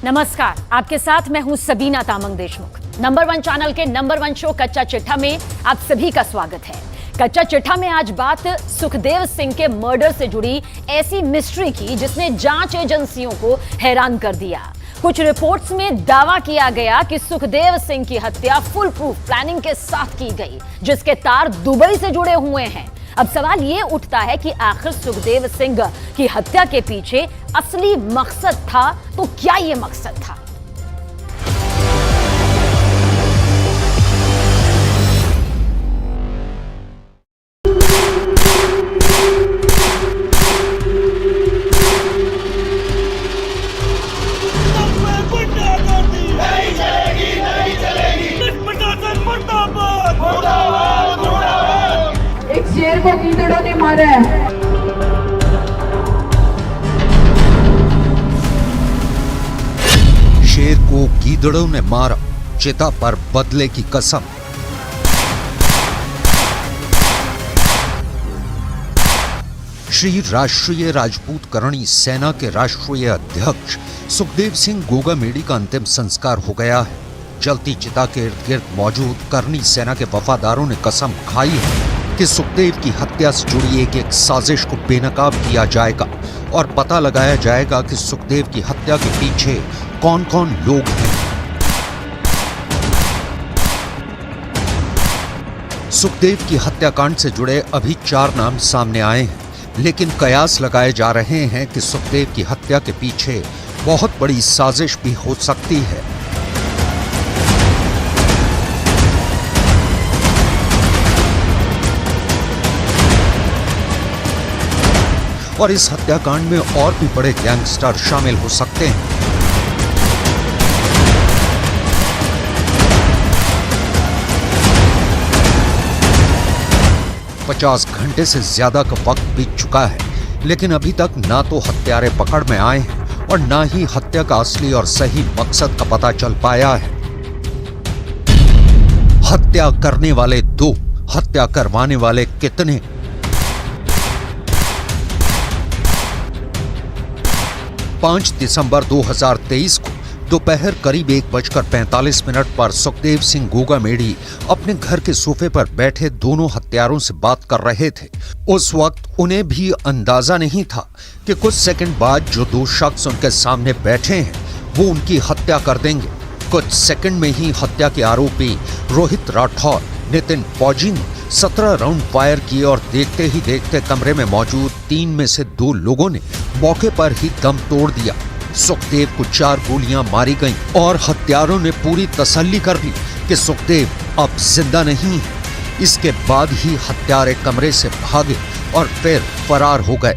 नमस्कार, आपके साथ मैं हूं सबीना तामंग देशमुख। नंबर 1 चैनल के नंबर 1 शो कच्चा चिट्ठा में आप सभी का स्वागत है। कच्चा चिट्ठा में आज बात सुखदेव सिंह के मर्डर से जुड़ी ऐसी मिस्ट्री की जिसने जांच एजेंसियों को हैरान कर दिया। कुछ रिपोर्ट्स में दावा किया गया कि सुखदेव सिंह की हत्या फुल प्रूफ प्लानिंग के साथ की गई, जिसके तार दुबई से जुड़े हुए हैं। अब सवाल यह उठता है कि आखिर सुखदेव सिंह की हत्या के पीछे असली मकसद था तो क्या यह मकसद था? शेर को गीदड़ों ने मारा है। शेर को गीदड़ों ने मारा, चिता पर बदले की कसम। श्री राष्ट्रीय राजपूत करणी सेना के राष्ट्रीय अध्यक्ष सुखदेव सिंह गोगामेडी का अंतिम संस्कार हो गया है। जलती चिता के इर्द गिर्द मौजूद करणी सेना के वफादारों ने कसम खाई है कि सुखदेव की हत्या से जुड़ी एक साजिश को बेनकाब किया जाएगा और पता लगाया जाएगा कि सुखदेव की हत्या के पीछे कौन कौन लोग हैं। सुखदेव की हत्याकांड से जुड़े अभी 4 नाम सामने आए हैं, लेकिन कयास लगाए जा रहे हैं कि सुखदेव की हत्या के पीछे बहुत बड़ी साजिश भी हो सकती है। और इस हत्याकांड में और भी बड़े गैंगस्टर शामिल हो सकते हैं। पचास घंटे से ज्यादा का वक्त बीत चुका है, लेकिन अभी तक ना तो हत्यारे पकड़ में आए हैं और ना ही हत्या का असली और सही मकसद का पता चल पाया है। हत्या करने वाले 2, हत्या करवाने वाले कितने? पांच दिसंबर 2023 को दोपहर करीब 1:45 पर सुखदेव सिंह गोगामेडी अपने घर के सोफे पर बैठे दोनों हत्यारों से बात कर रहे थे। उस वक्त उन्हें भी अंदाजा नहीं था कि कुछ सेकंड बाद जो 2 शख्स उनके सामने बैठे हैं वो उनकी हत्या कर देंगे। कुछ सेकंड में ही हत्या के आरोपी रोहित राठौर, नितिन फौजी ने 17 राउंड फायर किए और देखते ही देखते कमरे में मौजूद 3 में से 2 लोगों ने मौके पर ही दम तोड़ दिया। सुखदेव को 4 गोलियां मारी गईं और हत्यारों ने पूरी तसल्ली कर ली कि सुखदेव अब जिंदा नहीं है। इसके बाद ही हत्यारे कमरे से भागे और फिर फरार हो गए।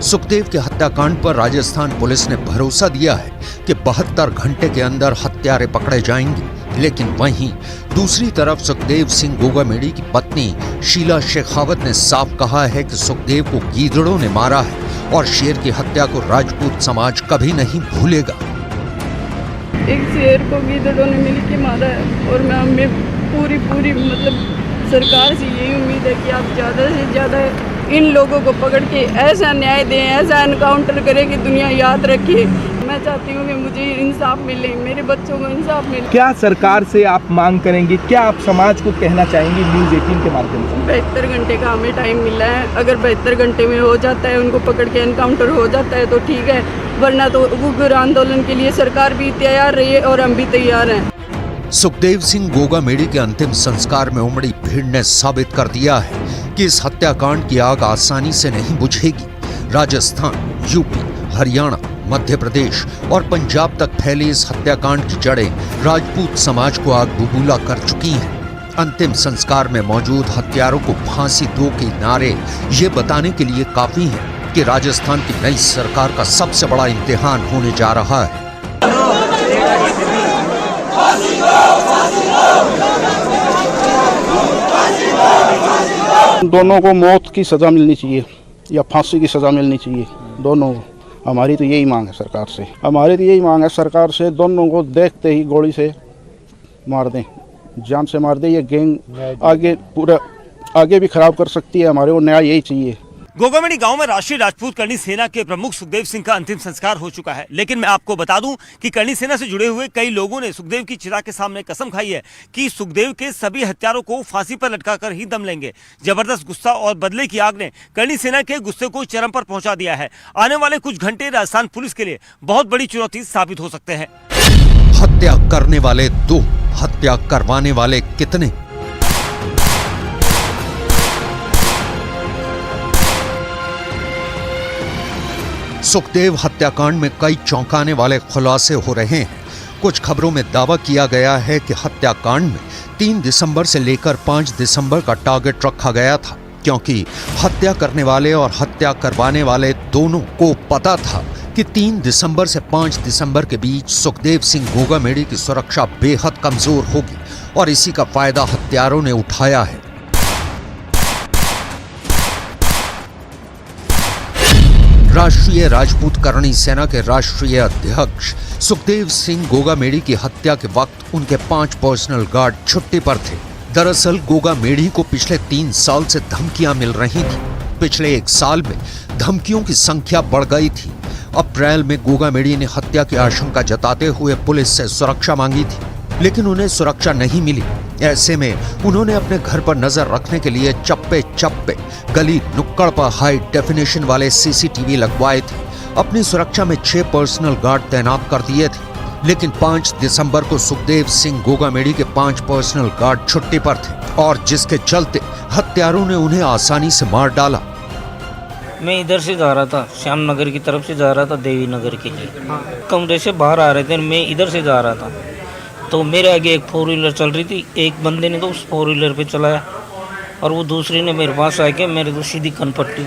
सुखदेव के हत्याकांड पर राजस्थान पुलिस ने भरोसा दिया है कि 72 घंटे के अंदर हत्यारे पकड़े जाएंगे, लेकिन वहीं दूसरी तरफ सुखदेव सिंह गोगामेडी की पत्नी शीला शेखावत ने साफ कहा है कि सुखदेव को गीदड़ों ने मारा है और शेर की हत्या को राजपूत समाज कभी नहीं भूलेगा। एक शेर को गीदड़ों ने मिलके मारा है और मैं पूरी मतलब सरकार से यही उम्मीद है कि आप ज़्यादा से ज़्यादा इन लोगों को पकड़ के ऐसा न्याय दें, ऐसा एनकाउंटर करें कि दुनिया याद रखे। मैं चाहती हूँ कि मुझे इंसाफ मिले, मेरे बच्चों को इंसाफ मिले। क्या सरकार से आप मांग करेंगे, क्या आप समाज को कहना चाहेंगे न्यूज़ 18 के माध्यम से? 72 घंटे का हमें टाइम मिला है। अगर 72 घंटे में हो जाता है, उनको पकड़ के एनकाउंटर हो जाता है तो ठीक है, वरना तो उग्र आंदोलन के लिए सरकार भी तैयार रही है और हम भी तैयार हैं। सुखदेव सिंह गोगामेडी के अंतिम संस्कार में उमड़ी भीड़ ने साबित कर दिया है कि इस हत्याकांड की आग आसानी से नहीं बुझेगी। राजस्थान, यूपी, हरियाणा, मध्य प्रदेश और पंजाब तक फैली इस हत्याकांड की जड़ें राजपूत समाज को आग बबूला कर चुकी हैं। अंतिम संस्कार में मौजूद हत्यारों को फांसी दो के नारे ये बताने के लिए काफी हैं कि राजस्थान की नई सरकार का सबसे बड़ा इम्तिहान होने जा रहा है। दोनों को मौत की सज़ा मिलनी चाहिए या फांसी की सज़ा मिलनी चाहिए, दोनों को। हमारी तो यही मांग है सरकार से, हमारी तो यही मांग है सरकार से, दोनों को देखते ही गोली से मार दें, जान से मार दें। ये गैंग आगे भी खराब कर सकती है, हमारे को न्याय यही चाहिए। गोगामेड़ी गांव में राष्ट्रीय राजपूत करणी सेना के प्रमुख सुखदेव सिंह का अंतिम संस्कार हो चुका है, लेकिन मैं आपको बता दूं कि करणी सेना से जुड़े हुए कई लोगों ने सुखदेव की चिता के सामने कसम खाई है कि सुखदेव के सभी हत्यारों को फांसी पर लटकाकर ही दम लेंगे। जबरदस्त गुस्सा और बदले की आग ने करणी सेना के गुस्से को चरम पर पहुंचा दिया है। आने वाले कुछ घंटे राजस्थान पुलिस के लिए बहुत बड़ी चुनौती साबित हो सकते हैं। हत्या करने वाले 2, हत्या करवाने वाले कितने? सुखदेव हत्याकांड में कई चौंकाने वाले खुलासे हो रहे हैं। कुछ खबरों में दावा किया गया है कि हत्याकांड में 3 दिसंबर से लेकर 5 दिसंबर का टारगेट रखा गया था, क्योंकि हत्या करने वाले और हत्या करवाने वाले दोनों को पता था कि 3 दिसंबर से 5 दिसंबर के बीच सुखदेव सिंह गोगामेड़ी की सुरक्षा बेहद कमजोर होगी और इसी का फायदा हत्यारों ने उठाया है। राष्ट्रीय राजपूत करणी सेना के राष्ट्रीय अध्यक्ष सुखदेव सिंह गोगामेड़ी की हत्या के वक्त उनके 5 पर्सनल गार्ड छुट्टी पर थे। दरअसल गोगामेड़ी को पिछले 3 साल से धमकियां मिल रही थी। पिछले 1 साल में धमकियों की संख्या बढ़ गई थी। अप्रैल में गोगामेड़ी ने हत्या की आशंका जताते हुए पुलिस से सुरक्षा मांगी थी, लेकिन उन्हें सुरक्षा नहीं मिली। ऐसे में उन्होंने अपने घर पर नजर रखने के लिए चप्पे चप्पे, गली नुक्कड़ पर हाई डेफिनेशन वाले सीसीटीवी लगवाए थे। अपनी सुरक्षा में 6 पर्सनल गार्ड तैनात कर दिए थे, लेकिन 5 दिसंबर को सुखदेव सिंह गोगामेड़ी के 5 पर्सनल गार्ड छुट्टी पर थे और जिसके चलते हत्यारों ने उन्हें आसानी से मार डाला। मैं इधर से जा रहा था, श्याम नगर की तरफ से जा रहा था देवी नगर के लिए। कमरे से बाहर आ रहे थे, मैं इधर से जा रहा था तो मेरे आगे एक 4 व्हीलर चल रही थी। एक बंदे ने तो उस 4 व्हीलर पे चलाया और वो दूसरे ने मेरे पास आके मेरे को सीधी कनपट्टी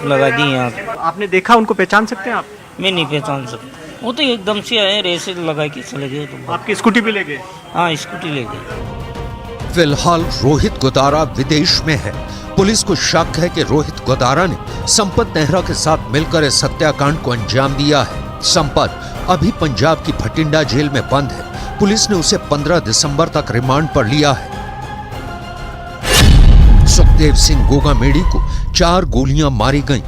लगा दी यहाँ। आपने देखा, उनको पहचान सकते हैं आप? मैं नहीं पहचान सकता, वो तो एकदम से आए, रेसे लगा के चले गए। तो आपकी स्कूटी पे ले गए? हाँ, स्कूटी ले गए। फिलहाल रोहित गोदारा विदेश में है। पुलिस को शक है कि रोहित गोदारा ने संपत नेहरा के साथ मिलकर इस हत्याकांड को अंजाम दिया है। संपत अभी पंजाब की भटिंडा जेल में बंद है। पुलिस ने उसे 15 दिसंबर तक रिमांड पर लिया है। सुखदेव सिंह गोगामेड़ी को 4 गोलियां मारी गईं।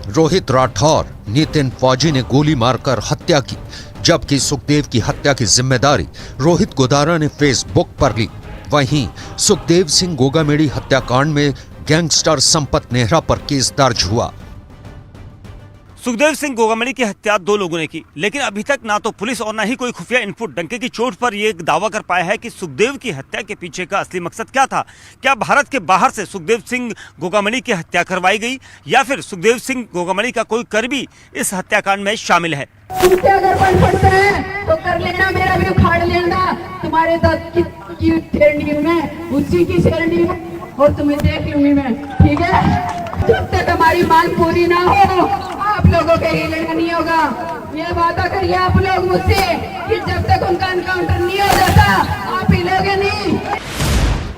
रोहित राठौर, नितिन फौजी ने गोली मारकर हत्या की, जबकि सुखदेव की हत्या की जिम्मेदारी रोहित गोदारा ने फेसबुक पर ली। वहीं सुखदेव सिंह गोगामेड़ी हत्याकांड में गैंगस्टर संपत नेहरा पर केस दर्ज हुआ। सुखदेव सिंह गोगामेड़ी की हत्या 2 लोगों ने की, लेकिन अभी तक ना तो पुलिस और ना ही कोई खुफिया इनपुट डंके की चोट पर यह दावा कर पाया है कि सुखदेव की हत्या के पीछे का असली मकसद क्या था। क्या भारत के बाहर से सुखदेव सिंह गोगामेड़ी की हत्या करवाई गई या फिर सुखदेव सिंह गोगामेड़ी का कोई कर्मी इस हत्याकांड में शामिल है? तुमसे अगर बन पड़ता है तो कर लेना, मेरा भी उखाड़ लेना। तुम्हारे दांत की शेरनी में, उसी की शेरनी में, और तुम्हें देख लूंगी मैं, ठीक है? जब तक हमारी मांग पूरी ना हो आप लोगों के हिलना नहीं होगा। ये वादा करिए आप लोग मुझसे कि जब तक उनका एनकाउंटर नहीं हो जाता आप हिलोगे नहीं।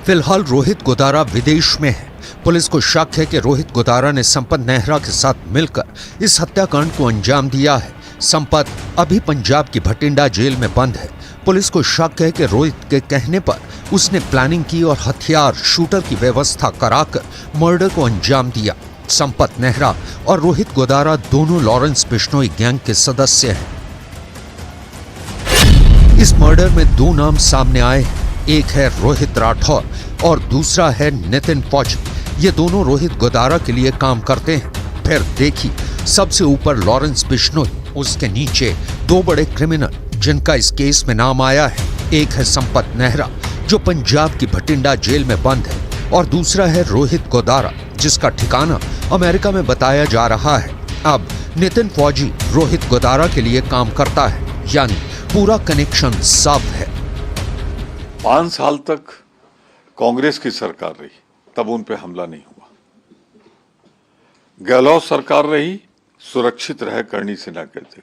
फिलहाल रोहित गोदारा विदेश में है। पुलिस को शक है कि रोहित गोदारा ने संपत नेहरा के साथ मिलकर इस हत्याकांड को अंजाम दिया है। संपत अभी पंजाब की भटिंडा जेल में बंद है। पुलिस को शक है कि रोहित के कहने पर उसने प्लानिंग की और हथियार शूटर की व्यवस्था कराकर मर्डर को अंजाम दिया। संपत नेहरा और रोहित गोदारा दोनों लॉरेंस बिश्नोई गैंग के सदस्य हैं। इस मर्डर में 2 नाम सामने आए हैं। एक है रोहित राठौर और दूसरा है नितिन फौजी। ये दोनों रोहित गोदारा के लिए काम करते हैं। फिर देखिए, सबसे ऊपर लॉरेंस बिश्नोई, उसके नीचे 2 बड़े क्रिमिनल जिनका इस केस में नाम आया है। एक है संपत नेहरा जो पंजाब की भटिंडा जेल में बंद है और दूसरा है रोहित गोदारा जिसका ठिकाना अमेरिका में बताया जा रहा है। अब नितिन फौजी रोहित गोदारा के लिए काम करता है, यानी पूरा कनेक्शन साफ है। 5 साल तक कांग्रेस की सरकार रही, तब उन पे हमला नहीं हुआ। गहलोत सरकार रही, सुरक्षित रहे करणी सेना कहते।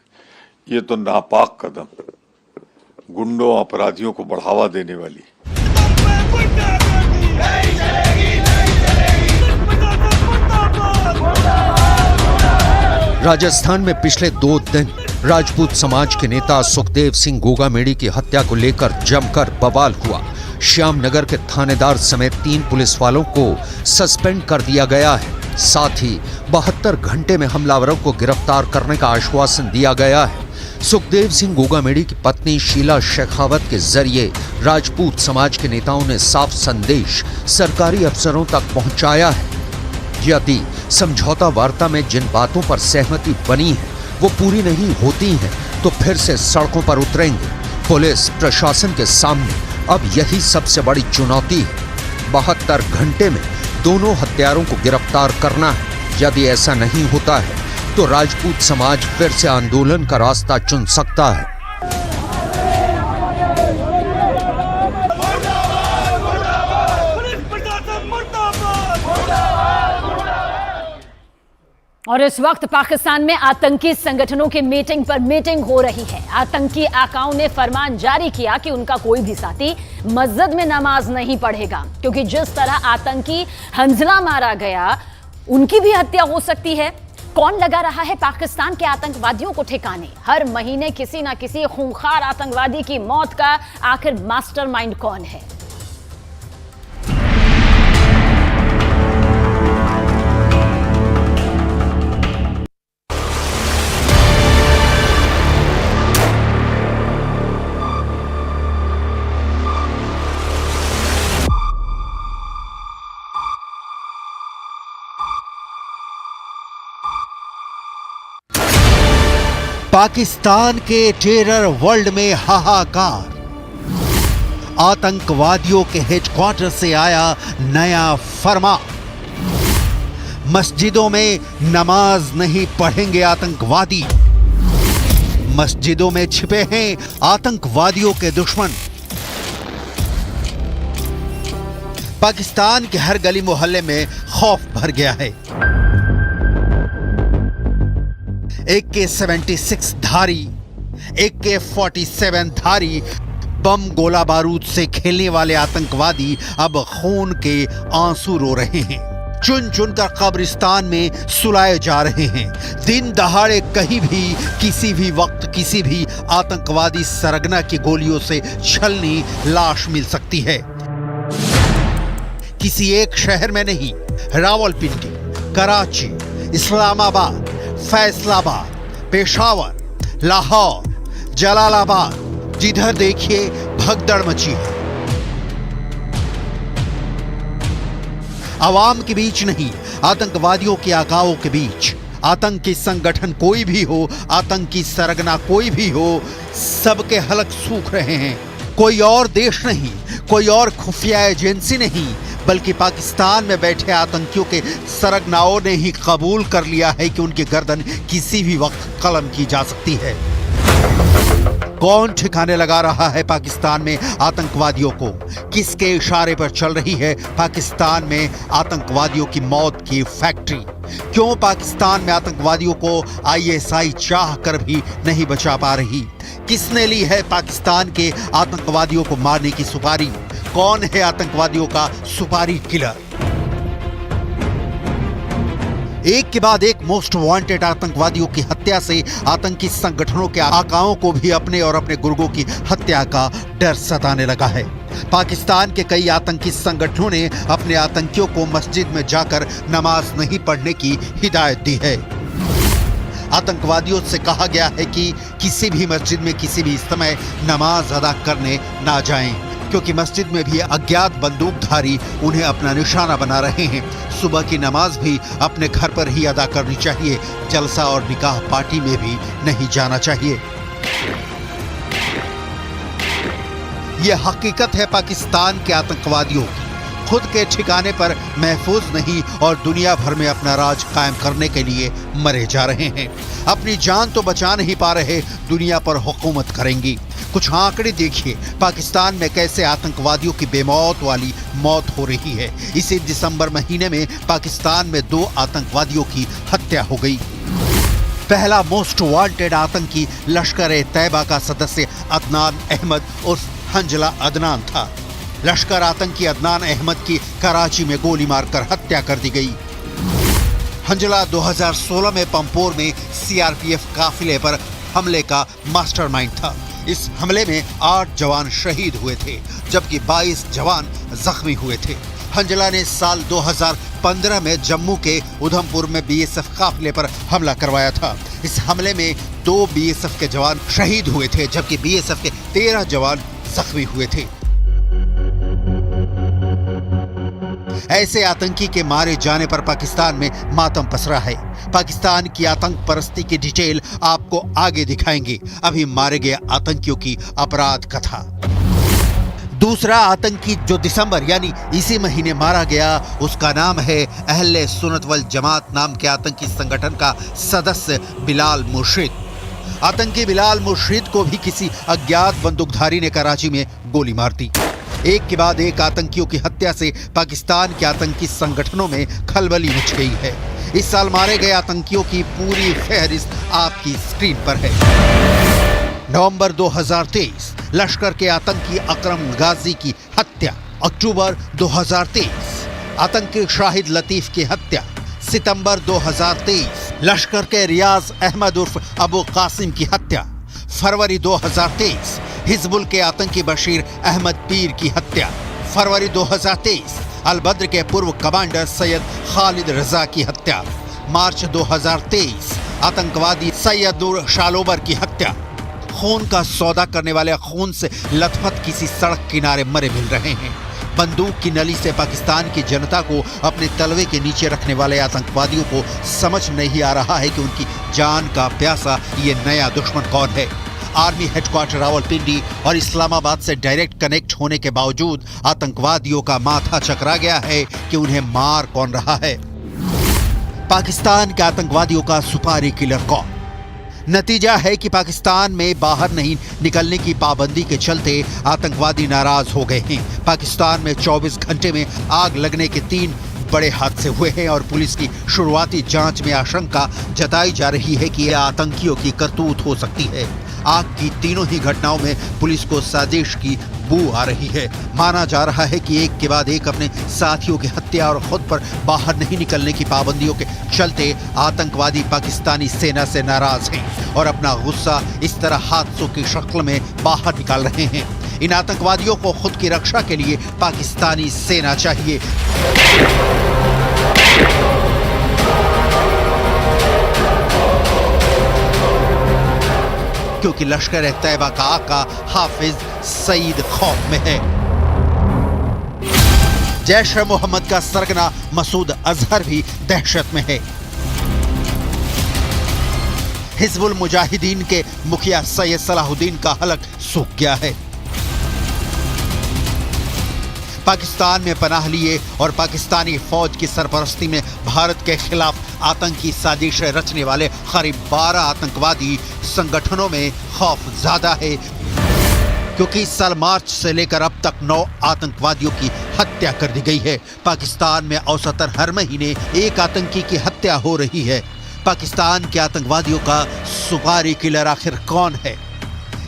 ये तो नापाक कदम, गुंडों अपराधियों को बढ़ावा देने वाली। राजस्थान में पिछले 2 दिन राजपूत समाज के नेता सुखदेव सिंह गोगामेड़ी की हत्या को लेकर जमकर बवाल हुआ। श्याम नगर के थानेदार समेत 3 पुलिस वालों को सस्पेंड कर दिया गया है। साथ ही 72 घंटे में हमलावरों को गिरफ्तार करने का आश्वासन दिया गया है। सुखदेव सिंह गोगामेडी की पत्नी शीला शेखावत के जरिए राजपूत समाज के नेताओं ने साफ संदेश सरकारी अफसरों तक पहुंचाया है। यदि समझौता वार्ता में जिन बातों पर सहमति बनी है वो पूरी नहीं होती हैं, तो फिर से सड़कों पर उतरेंगे। पुलिस प्रशासन के सामने अब यही सबसे बड़ी चुनौती है। 72 घंटे में दोनों हत्यारों को गिरफ्तार करना है। यदि ऐसा नहीं होता है तो राजपूत समाज फिर से आंदोलन का रास्ता चुन सकता है। और इस वक्त पाकिस्तान में आतंकी संगठनों की मीटिंग पर मीटिंग हो रही है। आतंकी आकाओं ने फरमान जारी किया कि उनका कोई भी साथी मस्जिद में नमाज नहीं पढ़ेगा, क्योंकि जिस तरह आतंकी हंजला मारा गया उनकी भी हत्या हो सकती है। कौन लगा रहा है पाकिस्तान के आतंकवादियों को ठिकाने? हर महीने किसी ना किसी खूंखार आतंकवादी की मौत का आखिर मास्टरमाइंड कौन है? पाकिस्तान के टेरर वर्ल्ड में हाहाकार। आतंकवादियों के हेडक्वार्टर से आया नया फरमान। मस्जिदों में नमाज नहीं पढ़ेंगे आतंकवादी। मस्जिदों में छिपे हैं आतंकवादियों के दुश्मन। पाकिस्तान के हर गली मोहल्ले में खौफ भर गया है। AK-76 धारी, AK-47 धारी बम गोला बारूद से खेलने वाले आतंकवादी अब खून के आंसू रो रहे हैं। चुन चुनकर कब्रिस्तान में सुलाए जा रहे हैं। दिन दहाड़े कहीं भी किसी भी वक्त किसी भी आतंकवादी सरगना की गोलियों से छलनी लाश मिल सकती है। किसी एक शहर में नहीं, रावलपिंडी, कराची, इस्लामाबाद, फैसलाबाद, पेशावर, लाहौर, जलालाबाद, जिधर देखिए भगदड़ मची है। आवाम के बीच नहीं, आतंकवादियों के आकाओं के बीच। आतंकी संगठन कोई भी हो, आतंकी सरगना कोई भी हो, सबके हलक सूख रहे हैं। कोई और देश नहीं, कोई और खुफिया एजेंसी नहीं, बल्कि पाकिस्तान में बैठे आतंकियों के सरगनाओं ने ही कबूल कर लिया है कि उनकी गर्दन किसी भी वक्त कलम की जा सकती है। कौन ठिकाने लगा रहा है पाकिस्तान में आतंकवादियों को? किसके इशारे पर चल रही है पाकिस्तान में आतंकवादियों की मौत की फैक्ट्री? क्यों पाकिस्तान में आतंकवादियों को ISI चाह कर भी नहीं बचा पा रही? किसने ली है पाकिस्तान के आतंकवादियों को मारने की सुपारी? कौन है आतंकवादियों का सुपारी किलर? एक के बाद एक मोस्ट वांटेड आतंकवादियों की हत्या से आतंकी संगठनों के आकाओं को भी अपने और अपने गुर्गों की हत्या का डर सताने लगा है। पाकिस्तान के कई आतंकी संगठनों ने अपने आतंकियों को मस्जिद में जाकर नमाज नहीं पढ़ने की हिदायत दी है। आतंकवादियों से कहा गया है कि किसी भी मस्जिद में किसी भी समय नमाज अदा करने ना जाएं, क्योंकि मस्जिद में भी अज्ञात बंदूकधारी उन्हें अपना निशाना बना रहे हैं। सुबह की नमाज भी अपने घर पर ही अदा करनी चाहिए। जलसा और निकाह पार्टी में भी नहीं जाना चाहिए। यह हकीकत है पाकिस्तान के आतंकवादियों की। खुद के ठिकाने पर महफूज नहीं और दुनिया भर में अपना राज कायम करने के लिए मरे जा रहे हैं। अपनी जान तो बचा नहीं पा रहे, दुनिया पर हुकूमत करेंगी। कुछ आंकड़े देखिए, पाकिस्तान में कैसे आतंकवादियों की बेमौत वाली मौत हो रही है। इसी दिसंबर महीने में पाकिस्तान में 2 आतंकवादियों की हत्या हो गई। पहला मोस्ट वांटेड आतंकी लश्कर-ए-तैयबा का सदस्य अदनान अहमद उर्फ हंजला अदनान था। लश्कर आतंकी अदनान अहमद की कराची में गोली मारकर हत्या कर दी गई। हंजला 2016 में पंपोर में CRPF काफिले पर हमले का मास्टरमाइंड था। इस हमले में 8 जवान शहीद हुए थे, जबकि 22 जवान जख्मी हुए थे। हंजला ने साल 2015 में जम्मू के उधमपुर में बीएसएफ काफिले पर हमला करवाया था। इस हमले में 2 बीएसएफ के जवान शहीद हुए थे, जबकि बीएसएफ के 13 जवान जख्मी हुए थे। ऐसे आतंकी के मारे जाने पर पाकिस्तान में मातम पसरा है। पाकिस्तान की आतंक परस्ती की डिटेल आपको आगे दिखाएंगे। अभी मारे गए आतंकियों की अपराध कथा। दूसरा आतंकी जो दिसंबर यानी इसी महीने मारा गया, उसका नाम है अहले सुन्नत वल जमात नाम के आतंकी संगठन का सदस्य बिलाल मुर्शिद। आतंकी बिलाल मुर्शिद को भी किसी अज्ञात बंदूकधारी ने कराची में गोली मार दी। एक के बाद एक आतंकियों की हत्या से पाकिस्तान के आतंकी संगठनों में खलबली मच गई है। इस साल मारे गए आतंकियों की पूरी फहरिस्त आपकी स्क्रीन पर है। नवंबर 2023 लश्कर के आतंकी अकरम गाजी की हत्या। अक्टूबर 2023 आतंकी शाहिद लतीफ की हत्या। सितंबर 2023 लश्कर के रियाज अहमद उर्फ अबू कासिम की हत्या। फरवरी 2023 हिजबुल के आतंकी बशीर अहमद पीर की हत्या। फरवरी 2023 अल-बद्र के पूर्व कमांडर सैयद खालिद रजा की हत्या। मार्च 2023 आतंकवादी सैयद नूर शालोबर की हत्या। खून का सौदा करने वाले खून से लथपथ किसी सड़क किनारे मरे मिल रहे हैं। बंदूक की नली से पाकिस्तान की जनता को अपने तलवे के नीचे रखने वाले आतंकवादियों को समझ नहीं आ रहा है कि उनकी जान का प्यासा ये नया दुश्मन कौन है। आर्मी हेडक्वार्टर रावलपिंडी और इस्लामाबाद से डायरेक्ट कनेक्ट होने के बावजूद आतंकवादियों का माथा चकरा गया है कि उन्हें मार कौन रहा है। पाकिस्तान के आतंकवादियों का सुपारी किलर कौन? नतीजा है कि पाकिस्तान में बाहर नहीं निकलने की पाबंदी के चलते आतंकवादी नाराज हो गए हैं। पाकिस्तान में 24 घंटे में आग लगने के 3 बड़े हादसे हुए हैं और पुलिस की शुरुआती जांच में आशंका जताई जा रही है कि यह आतंकियों की करतूत हो सकती है। आग की तीनों ही घटनाओं में पुलिस को साजिश की बू आ रही है। माना जा रहा है कि एक के बाद एक अपने साथियों की हत्या और खुद पर बाहर नहीं निकलने की पाबंदियों के चलते आतंकवादी पाकिस्तानी सेना से नाराज हैं और अपना गुस्सा इस तरह हादसों की शक्ल में बाहर निकाल रहे हैं। इन आतंकवादियों को खुद की रक्षा के लिए पाकिस्तानी सेना चाहिए। क्योंकि लश्कर तैयबा का आका हाफिज सईद खौफ में है। जैश ए मोहम्मद का सरगना मसूद अजहर भी दहशत में है। हिजबुल मुजाहिदीन के मुखिया सैयद सलाहुद्दीन का हलक सूख गया है। पाकिस्तान में पनाह लिए और पाकिस्तानी फौज की सरपरस्ती में भारत के खिलाफ आतंकी साजिशें रचने वाले करीब 12 आतंकवादी संगठनों में खौफ ज्यादा है, क्योंकि इस साल मार्च से लेकर अब तक 9 आतंकवादियों की हत्या कर दी गई है। पाकिस्तान में औसतन हर महीने एक आतंकी की हत्या हो रही है। पाकिस्तान के आतंकवादियों का सुपारी किलर आखिर कौन है?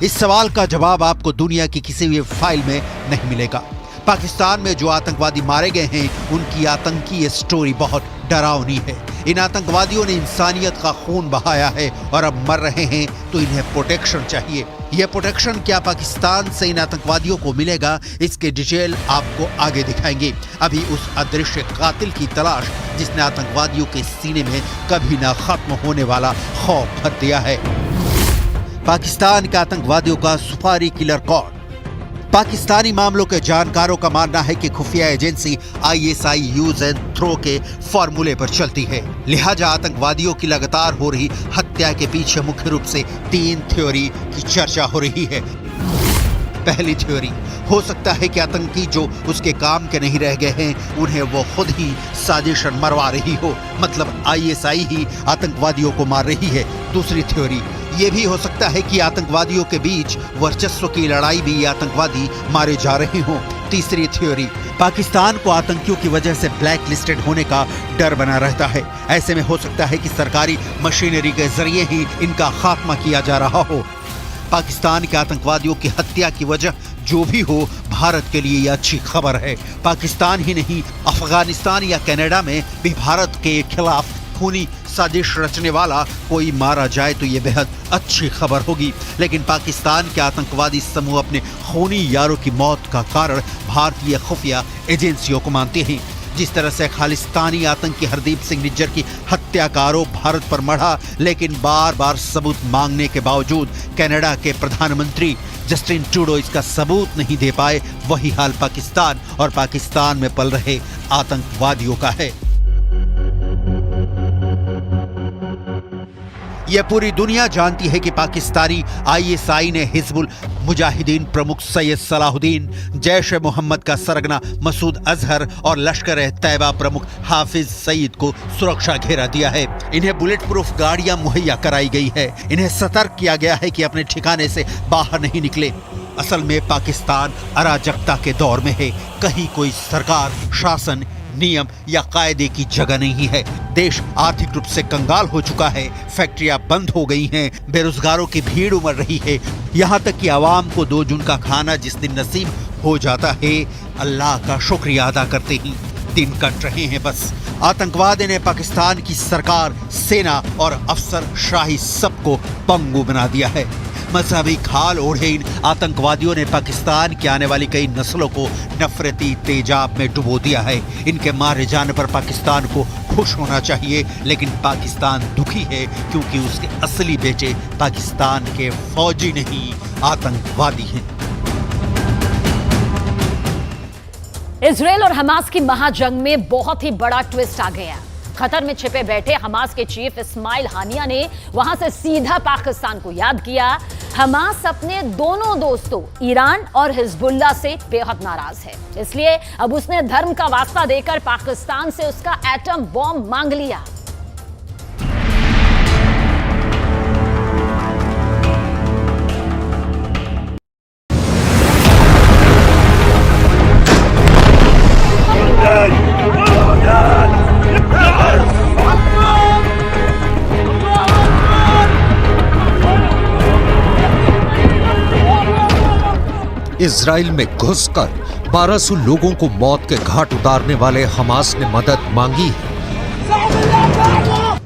इस सवाल का जवाब आपको दुनिया की किसी भी फाइल में नहीं मिलेगा। पाकिस्तान में जो आतंकवादी मारे गए हैं उनकी आतंकी स्टोरी बहुत डरावनी है। इन आतंकवादियों ने इंसानियत का खून बहाया है और अब मर रहे हैं, तो इन्हें प्रोटेक्शन चाहिए। यह प्रोटेक्शन क्या पाकिस्तान से इन आतंकवादियों को मिलेगा, इसके डिटेल आपको आगे दिखाएंगे। अभी उस अदृश्य कातिल की तलाश जिसने आतंकवादियों के सीने में कभी ना खत्म होने वाला खौफ भर दिया है। पाकिस्तान के आतंकवादियों का सुपारी किलर कौन? पाकिस्तानी मामलों के जानकारों का मानना है कि खुफिया agency ISI use and throw के फॉर्मूले पर चलती है। लिहाजा आतंकवादियों की लगातार हो रही हत्या के पीछे मुख्य रूप से 3 थ्योरी की चर्चा हो रही है। पहली थ्योरी, हो सकता है कि आतंकी जो उसके काम के नहीं रह गए हैं उन्हें वो खुद ही साजिशन मरवा रही हो, मतलब ISI ही आतंकवादियों को मार रही है। दूसरी थ्योरी, ये भी हो सकता है कि आतंकवादियों के बीच वर्चस्व की लड़ाई भी आतंकवादी मारे जा रहे हों। तीसरी थ्योरी, पाकिस्तान को आतंकियों की वजह से ब्लैक लिस्टेड होने का डर बना रहता है। ऐसे में हो सकता है कि सरकारी मशीनरी के जरिए ही इनका खात्मा किया जा रहा हो। पाकिस्तान के आतंकवादियों की हत्या की वजह जो भी हो, भारत के लिए यह अच्छी खबर है। पाकिस्तान ही नहीं, अफगानिस्तान या कनाडा में भी भारत के खिलाफ खूनी साजिश रचने वाला कोई मारा जाए तो ये बेहद अच्छी खबर होगी। लेकिन पाकिस्तान के आतंकवादी समूह अपने खूनी यारों की मौत का कारण भारतीय खुफिया एजेंसियों को मानते हैं। जिस तरह से खालिस्तानी आतंकी हरदीप सिंह निज्जर की हत्या का आरोप भारत पर मढ़ा, लेकिन बार बार सबूत मांगने के बावजूद कनाडा के प्रधानमंत्री जस्टिन ट्रूडो इसका सबूत नहीं दे पाए, वही हाल पाकिस्तान और पाकिस्तान में पल रहे आतंकवादियों का है। यह पूरी दुनिया जानती है कि पाकिस्तानी आईएसआई ने हिजबुल मुजाहिदीन प्रमुख सैयद सलाहुद्दीन, जैश ए मोहम्मद का सरगना मसूद अजहर और लश्कर ए तैयबा प्रमुख हाफिज सईद को सुरक्षा घेरा दिया है। इन्हें बुलेट प्रूफ गाड़ियां मुहैया कराई गई है। इन्हें सतर्क किया गया है कि अपने ठिकाने से बाहर नहीं निकले। असल में पाकिस्तान अराजकता के दौर में है। कहीं कोई सरकार, शासन, नियम या कायदे की जगह नहीं है। देश आर्थिक रूप से कंगाल हो चुका है। फैक्ट्रियां बंद हो गई हैं। बेरोजगारों की भीड़ उमड़ रही है। यहाँ तक कि आवाम को 2 जून का खाना जिस दिन नसीब हो जाता है, अल्लाह का शुक्रिया अदा करते ही दिन कट रहे हैं। बस आतंकवाद ने पाकिस्तान की सरकार, सेना और अफसरशाही सबको पंगु बना दिया है। मजहबी खाल ओढ़े इन आतंकवादियों ने पाकिस्तान की आने वाली कई नस्लों को नफरती तेजाब में डुबो दिया है। इनके मारे जाने पर पाकिस्तान को खुश होना चाहिए, लेकिन पाकिस्तान दुखी है क्योंकि उसके असली बेटे पाकिस्तान के फौजी नहीं, आतंकवादी हैं। इजराइल और हमास की महाजंग में बहुत ही बड़ा ट्विस्ट आ गया। खतर में छिपे बैठे हमास के चीफ इस्माइल हानिया ने वहां से सीधा पाकिस्तान को याद किया। हमास अपने दोनों दोस्तों ईरान और हिजबुल्लाह से बेहद नाराज है, इसलिए अब उसने धर्म का वास्ता देकर पाकिस्तान से उसका एटम बॉम्ब मांग लिया। इजराइल में घुसकर 1200 लोगों को मौत के घाट उतारने वाले हमास ने मदद मांगी है।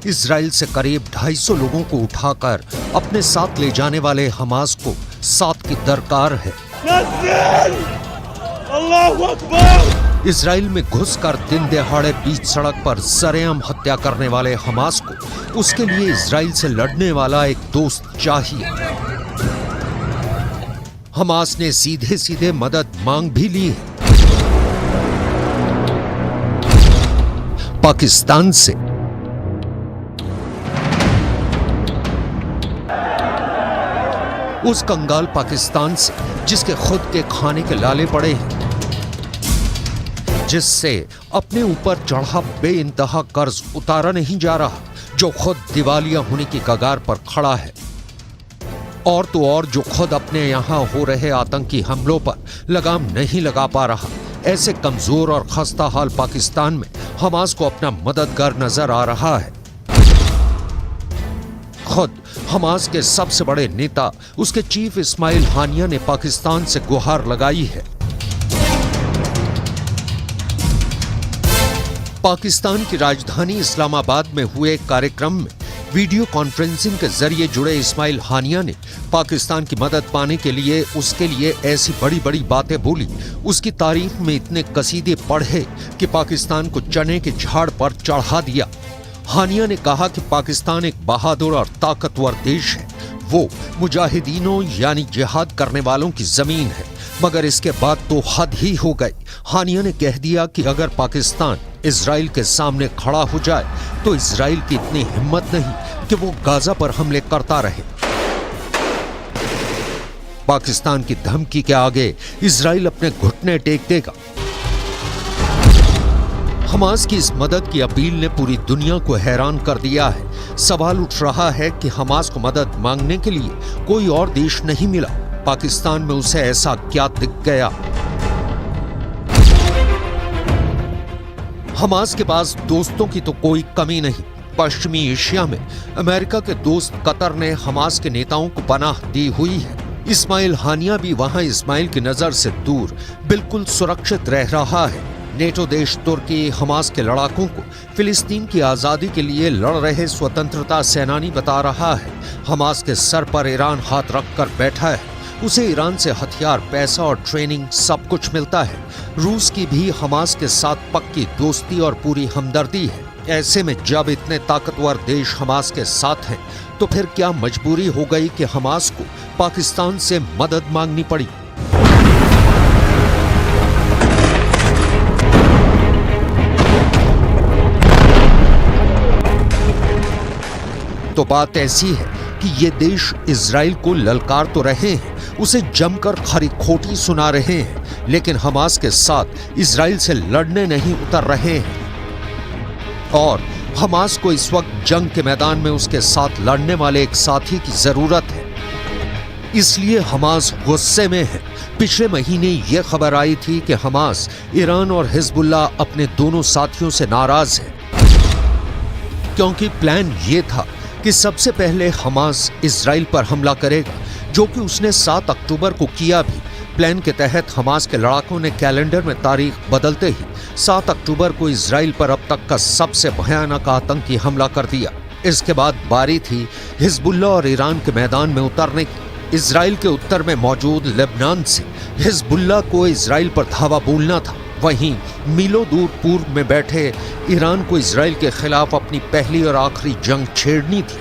इजराइल से करीब 250 लोगों को उठाकर अपने साथ ले जाने वाले हमास को साथ की दरकार है। इजराइल में घुसकर दिन दहाड़े बीच सड़क पर सरेआम हत्या करने वाले हमास को उसके लिए इजराइल से लड़ने वाला एक दोस्त चाहिए। हमास ने सीधे सीधे मदद मांग भी ली है पाकिस्तान से। उस कंगाल पाकिस्तान से जिसके खुद के खाने के लाले पड़े हैं, जिससे अपने ऊपर चढ़ा बेइंतहा कर्ज उतारा नहीं जा रहा, जो खुद दिवालिया होने की कगार पर खड़ा है, और तो और जो खुद अपने यहां हो रहे आतंकी हमलों पर लगाम नहीं लगा पा रहा। ऐसे कमजोर और खस्ता हाल पाकिस्तान में हमास को अपना मददगार नजर आ रहा है। खुद हमास के सबसे बड़े नेता, उसके चीफ इस्माइल हानिया ने पाकिस्तान से गुहार लगाई है। पाकिस्तान की राजधानी इस्लामाबाद में हुए एक कार्यक्रम में वीडियो कॉन्फ्रेंसिंग के जरिए जुड़े इस्माइल हानिया ने पाकिस्तान की मदद पाने के लिए उसके लिए ऐसी बड़ी बड़ी बातें बोली, उसकी तारीफ में इतने कसीदे पढ़े कि पाकिस्तान को चने के झाड़ पर चढ़ा दिया। हानिया ने कहा कि पाकिस्तान एक बहादुर और ताकतवर देश है, वो मुजाहिदीनों यानी जिहाद करने वालों की जमीन है, मगर इसके बाद तो हद ही हो गई। हानिया ने कह दिया कि अगर पाकिस्तान इजराइल के सामने खड़ा हो जाए तो इजराइल की इतनी हिम्मत नहीं कि वो गाजा पर हमले करता रहे। पाकिस्तान की धमकी के आगे इजराइल अपने घुटने टेक देगा। हमास की इस मदद की अपील ने पूरी दुनिया को हैरान कर दिया है। सवाल उठ रहा है कि हमास को मदद मांगने के लिए कोई और देश नहीं मिला, पाकिस्तान में उसे ऐसा क्या दिख गया? हमास के पास दोस्तों की तो कोई कमी नहीं। पश्चिमी एशिया में अमेरिका के दोस्त कतर ने हमास के नेताओं को पनाह दी हुई है। इस्माइल हानिया भी वहां इस्माइल की नजर से दूर बिल्कुल सुरक्षित रह रहा है। नेटो देश तुर्की हमास के लड़ाकों को फिलिस्तीन की आजादी के लिए लड़ रहे स्वतंत्रता सेनानी बता रहा है। हमास के सर पर ईरान हाथ रखकर बैठा है। उसे ईरान से हथियार, पैसा और ट्रेनिंग सब कुछ मिलता है। रूस की भी हमास के साथ पक्की दोस्ती और पूरी हमदर्दी है। ऐसे में जब इतने ताकतवर देश हमास के साथ हैं, तो फिर क्या मजबूरी हो गई कि हमास को पाकिस्तान से मदद मांगनी पड़ी? तो बात ऐसी है कि ये देश इजराइल को ललकार तो रहे हैं, उसे जमकर खरी खोटी सुना रहे हैं, लेकिन हमास के साथ इजराइल से लड़ने नहीं उतर रहे हैं। और हमास को इस वक्त जंग के मैदान में उसके साथ लड़ने वाले एक साथी की जरूरत है। इसलिए हमास गुस्से में है। पिछले महीने यह खबर आई थी कि हमास, ईरान और हिजबुल्लाह अपने दोनों साथियों से नाराज है, क्योंकि प्लान ये था कि सबसे पहले हमास इजराइल पर हमला करेगा, जो कि उसने 7 अक्टूबर को किया भी। प्लान के तहत हमास के लड़ाकों ने कैलेंडर में तारीख बदलते ही 7 अक्टूबर को इजराइल पर अब तक का सबसे भयानक आतंकी हमला कर दिया। इसके बाद बारी थी हिजबुल्लाह और ईरान के मैदान में उतरने की। इजराइल के उत्तर में मौजूद लेबनान से हिजबुल्लाह को इजराइल पर धावा बोलना था। वहीं मीलों दूर पूर्व में बैठे ईरान को इजराइल के खिलाफ अपनी पहली और आखिरी जंग छेड़नी थी।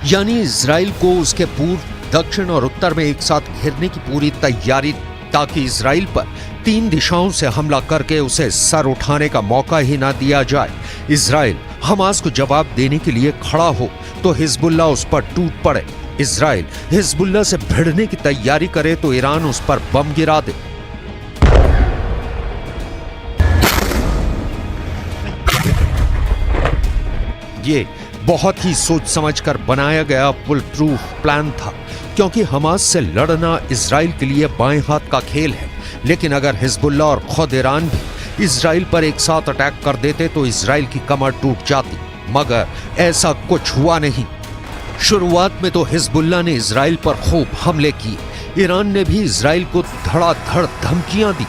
यानी इजराइल को उसके पूर्व, दक्षिण और उत्तर में एक साथ घेरने की पूरी तैयारी, ताकि इजराइल पर 3 दिशाओं से हमला करके उसे सर उठाने का मौका ही ना दिया जाए। इजराइल हमास को जवाब देने के लिए खड़ा हो तो हिजबुल्लाह उस पर टूट पड़े। इजराइल हिजबुल्लाह से भिड़ने की तैयारी करे तो ईरान उस पर बम गिरा दे। ये बहुत ही सोच समझकर बनाया गया फुल प्रूफ प्लान था, क्योंकि हमास से लड़ना इजराइल के लिए बाएं हाथ का खेल है। लेकिन अगर हिजबुल्लाह और खुद ईरान भी इजराइल पर एक साथ अटैक कर देते तो इजराइल की कमर टूट जाती, मगर ऐसा कुछ हुआ नहीं। शुरुआत में तो हिजबुल्लाह ने इजराइल पर खूब हमले किए। ईरान ने भी इजराइल को धड़ाधड़ धमकियां दी।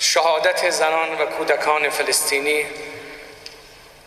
शहादत ज़नान व कूदकान फ़लस्तीनी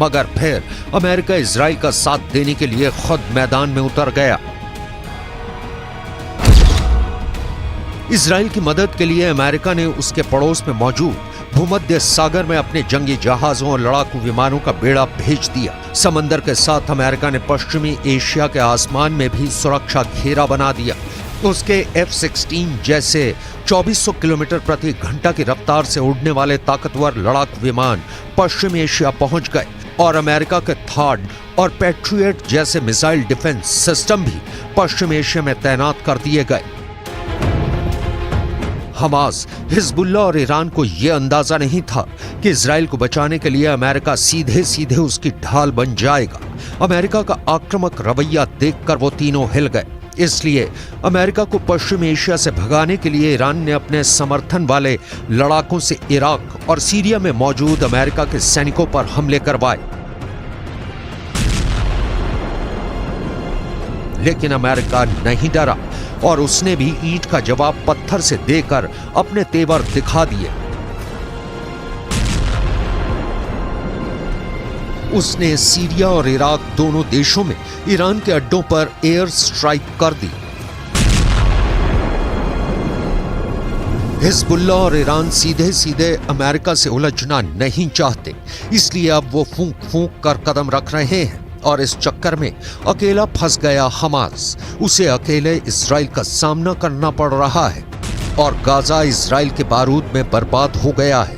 मगर फिर अमेरिका इजराइल का साथ देने के लिए खुद मैदान में उतर गया। इजराइल की मदद के लिए अमेरिका ने उसके पड़ोस में मौजूद भूमध्य सागर में अपने जंगी जहाजों और लड़ाकू विमानों का बेड़ा भेज दिया। समंदर के साथ अमेरिका ने पश्चिमी एशिया के आसमान में भी सुरक्षा घेरा बना दिया। उसके F-16 जैसे 2400 किलोमीटर प्रति घंटा की रफ्तार से उड़ने वाले ताकतवर लड़ाकू विमान पश्चिम एशिया पहुंच गए और अमेरिका के थाड और पैट्रियट जैसे मिसाइल डिफेंस सिस्टम भी पश्चिम एशिया में तैनात कर दिए गए। हमास, हिजबुल्लाह और ईरान को यह अंदाजा नहीं था कि इजराइल को बचाने के लिए अमेरिका सीधे सीधे उसकी ढाल बन जाएगा। अमेरिका का आक्रामक रवैया देखकर वो तीनों हिल गए। इसलिए अमेरिका को पश्चिम एशिया से भगाने के लिए ईरान ने अपने समर्थन वाले लड़ाकों से इराक और सीरिया में मौजूद अमेरिका के सैनिकों पर हमले करवाए। लेकिन अमेरिका नहीं डरा और उसने भी ईंट का जवाब पत्थर से देकर अपने तेवर दिखा दिए। उसने सीरिया और इराक दोनों देशों में ईरान के अड्डों पर एयर स्ट्राइक कर दी। हिजबुल्लाह और ईरान सीधे सीधे अमेरिका से उलझना नहीं चाहते, इसलिए अब वो फूंक फूंक कर कदम रख रहे हैं और इस चक्कर में अकेला फंस गया हमास। उसे अकेले इजराइल का सामना करना पड़ रहा है और गाजा इजराइल के बारूद में बर्बाद हो गया है।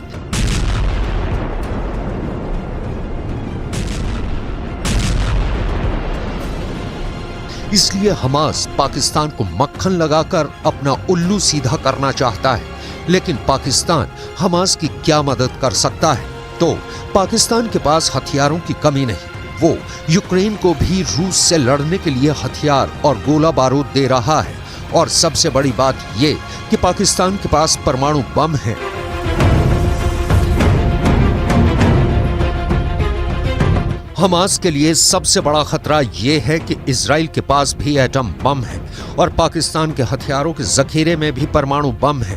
इसलिए हमास पाकिस्तान को मक्खन लगाकर अपना उल्लू सीधा करना चाहता है। लेकिन पाकिस्तान हमास की क्या मदद कर सकता है? तो पाकिस्तान के पास हथियारों की कमी नहीं, वो यूक्रेन को भी रूस से लड़ने के लिए हथियार और गोला बारूद दे रहा है। और सबसे बड़ी बात ये कि पाकिस्तान के पास परमाणु बम है। हमास के लिए सबसे बड़ा खतरा यह है कि इजराइल के पास भी एटम बम है और पाकिस्तान के हथियारों के जखीरे में भी परमाणु बम है।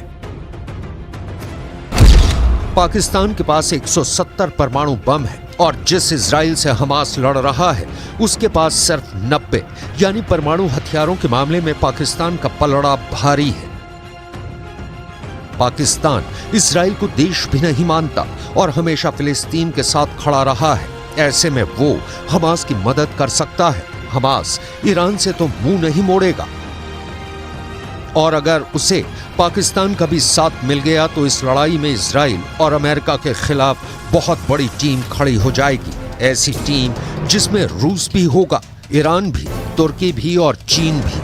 पाकिस्तान के पास 170 परमाणु बम है और जिस इजराइल से हमास लड़ रहा है उसके पास सिर्फ 90, यानी परमाणु हथियारों के मामले में पाकिस्तान का पलड़ा भारी है। पाकिस्तान इजराइल को देश भी नहीं मानता और हमेशा फिलिस्तीन के साथ खड़ा रहा है। ऐसे में वो हमास की मदद कर सकता है। हमास ईरान से तो मुंह नहीं मोड़ेगा और अगर उसे पाकिस्तान का भी साथ मिल गया तो इस लड़ाई में इजराइल और अमेरिका के खिलाफ बहुत बड़ी टीम खड़ी हो जाएगी। ऐसी टीम जिसमें रूस भी होगा, ईरान भी, तुर्की भी और चीन भी।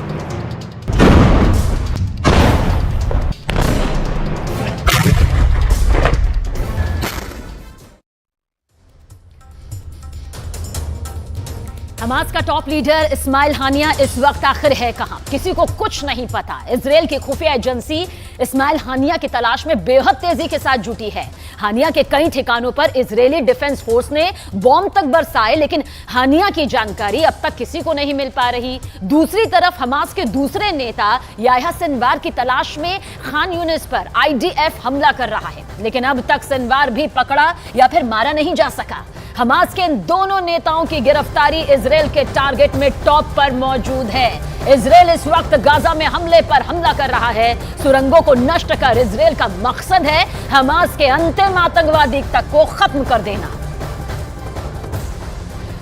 हमास का टॉप लीडर इस्माइल हानिया इस वक्त आखिर है कहां? किसी को कुछ नहीं पता। इजराइल की खुफिया एजेंसी इस्माइल हानिया की तलाश में बेहद तेजी के साथ जुटी है। हानिया के कई ठिकानों पर इजरायली डिफेंस फोर्स ने बॉम्ब तक बरसाए, लेकिन हानिया की जानकारी अब तक किसी को नहीं मिल पा रही। दूसरी तरफ हमास के दूसरे नेता याह्या सिनवार की तलाश में खान यूनिस पर आईडीएफ हमला कर रहा है, लेकिन अब तक सिनवार भी पकड़ा या फिर मारा नहीं जा सका। हमास के इन दोनों नेताओं की गिरफ्तारी इजराइल के टारगेट में टॉप पर मौजूद है। इजराइल इस वक्त गाजा में हमले पर हमला कर रहा है। सुरंगों को नष्ट कर इजराइल का मकसद है हमास के अंतिम आतंकवादी तक को खत्म कर देना।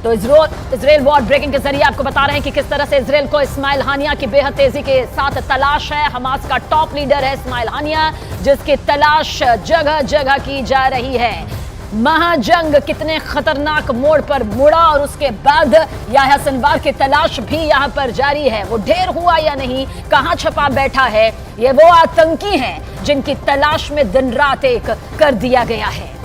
तो इजराइल वॉर ब्रेकिंग के जरिए आपको बता रहे हैं कि किस तरह से इजराइल को इस्माइल हानिया की बेहद तेजी के साथ तलाश है। हमास का टॉप लीडर है इस्माइल हानिया, जिसकी तलाश जगह जगह की जा रही है। महाजंग कितने खतरनाक मोड़ पर मुड़ा और उसके बाद याह्या सिनवार की तलाश भी यहां पर जारी है। वो ढेर हुआ या नहीं, कहां छुपा बैठा है, ये वो आतंकी हैं जिनकी तलाश में दिन रात एक कर दिया गया है।